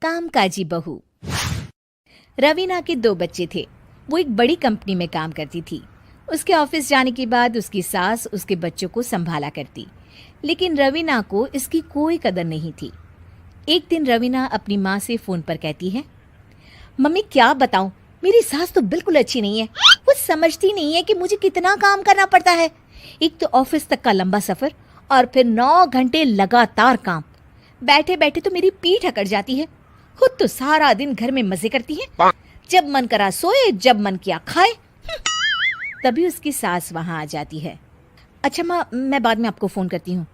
कामकाजी बहू। रवीना के 2 बच्चे थे। वो एक बड़ी कंपनी में काम करती थी। उसके ऑफिस जाने के बाद उसकी सास उसके बच्चों को संभाला करती, लेकिन रवीना को इसकी कोई कदर नहीं थी। एक दिन रवीना अपनी माँ से फोन पर कहती है, मम्मी क्या बताऊं, मेरी सास तो बिल्कुल अच्छी नहीं है। वो समझती नहीं है कि मुझे कितना काम करना पड़ता है। एक तो ऑफिस तक का लंबा सफर और फिर 9 घंटे लगातार काम। बैठे बैठे तो मेरी पीठ अकड़ जाती है। खुद तो सारा दिन घर में मजे करती है, जब मन करा सोए, जब मन किया खाए। तभी उसकी सास वहां आ जाती है। अच्छा माँ, मैं बाद में आपको फोन करती हूँ।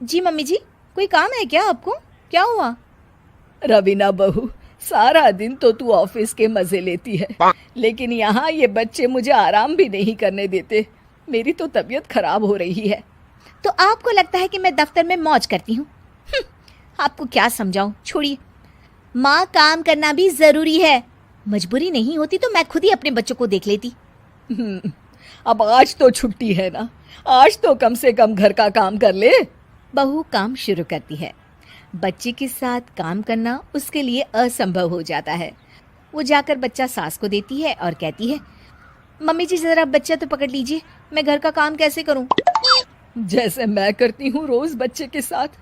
जी मम्मी जी, कोई काम है क्या आपको? क्या हुआ? रवीना बहू, सारा दिन तो तू ऑफिस के मजे लेती है, लेकिन यहाँ ये बच्चे मुझे आराम भी नहीं करने देते। मेरी तो तबीयत खराब हो रही है। तो आपको लगता है कि मैं दफ्तर में मौज करती हूँ? आपको क्या समझाऊं, छोड़िए। माँ, काम करना भी जरूरी है। मजबूरी नहीं होती तो मैं खुद ही अपने बच्चों को देख लेती। अब आज तो छुट्टी है ना, आज तो कम से कम घर का काम कर ले। बहू काम शुरू करती है। बच्चे के साथ काम करना उसके लिए असंभव हो जाता है। वो जाकर बच्चा सास को देती है और कहती है, मम्मी जी जरा बच्चा तो पकड़ लीजिए, मैं घर का काम कैसे करूं? जैसे मैं करती हूँ रोज बच्चे के साथ।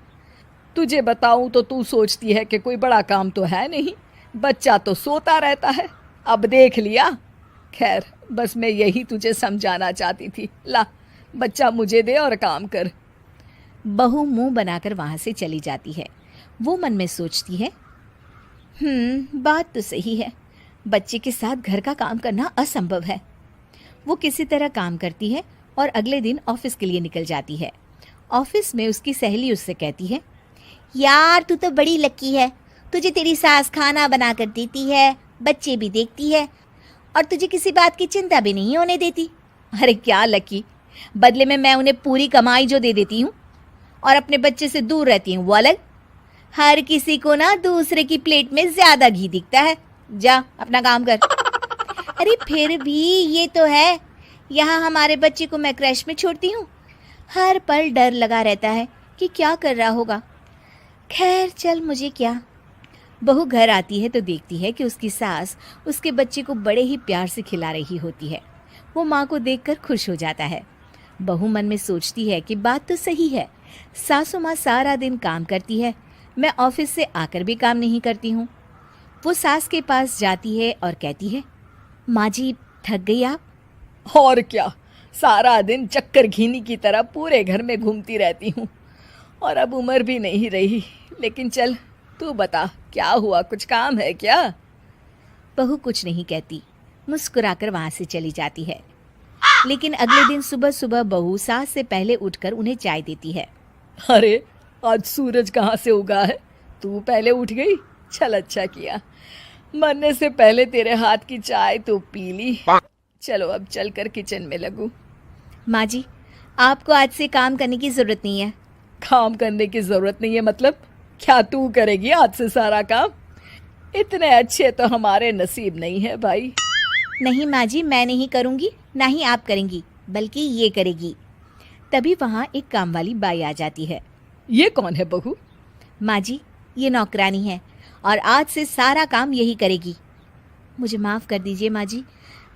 तुझे बताऊं तो तू सोचती है कि कोई बड़ा काम तो है नहीं, बच्चा तो सोता रहता है। अब देख लिया। खैर, बस मैं यही तुझे समझाना चाहती थी। ला, बच्चा मुझे दे और काम कर। बहू मुंह बनाकर वहां से चली जाती है। वो मन में सोचती है, बात तो सही है, बच्चे के साथ घर का काम करना असंभव है। वो किसी तरह काम करती है और अगले दिन ऑफिस के लिए निकल जाती है। ऑफिस में उसकी सहेली उससे कहती है, यार तू तो बड़ी लकी है, तुझे तेरी सास खाना बना कर देती है, बच्चे भी देखती है और तुझे किसी बात की चिंता भी नहीं होने देती। अरे क्या लकी, बदले में मैं उन्हें पूरी कमाई जो दे देती हूँ और अपने बच्चे से दूर रहती हूँ वो अलग। हर किसी को ना दूसरे की प्लेट में ज्यादा घी दिखता है। जा अपना काम कर। अरे फिर भी ये तो है, यहाँ हमारे बच्चे को मैं क्रैश में छोड़ती हूँ, हर पल डर लगा रहता है कि क्या कर रहा होगा। खैर चल, मुझे क्या। बहू घर आती है तो देखती है कि उसकी सास उसके बच्चे को बड़े ही प्यार से खिला रही होती है। वो माँ को देखकर खुश हो जाता है। बहू मन में सोचती है कि बात तो सही है, सासू माँ सारा दिन काम करती है, मैं ऑफिस से आकर भी काम नहीं करती हूँ। वो सास के पास जाती है और कहती है, माँ जी थक गई आप? और क्या, सारा दिन चक्कर घीनी की तरह पूरे घर में घूमती रहती हूँ और अब उम्र भी नहीं रही। लेकिन चल तू बता, क्या हुआ, कुछ काम है क्या? बहू कुछ नहीं कहती, मुस्कुराकर वहां से चली जाती है। लेकिन अगले दिन सुबह सुबह बहू सास से पहले उठकर उन्हें चाय देती है। अरे आज सूरज कहाँ से उगा है, तू पहले उठ गई। चल अच्छा किया, मरने से पहले तेरे हाथ की चाय तो पी ली। चलो अब चलकर किचन में लगूं। माँ जी, आपको आज से काम करने की जरूरत नहीं है। काम करने की जरूरत नहीं है मतलब? क्या तू करेगी आज से सारा काम? इतने अच्छे तो हमारे नसीब नहीं है भाई। नहीं माँ जी, मैं नहीं करूँगी, ना ही आप करेंगी, बल्कि ये करेगी। तभी वहाँ एक काम वाली बाई आ जाती है। ये कौन है बहू? माँ जी, ये नौकरानी है और आज से सारा काम यही करेगी। मुझे माफ़ कर दीजिए माँ जी,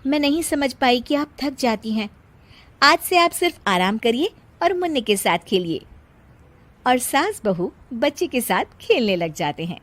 मैं नहीं समझ पाई कि आप थक जाती हैं। आज से आप सिर्फ आराम करिए और मुन्ने के साथ खेलिए। और सास बहू बच्चे के साथ खेलने लग जाते हैं।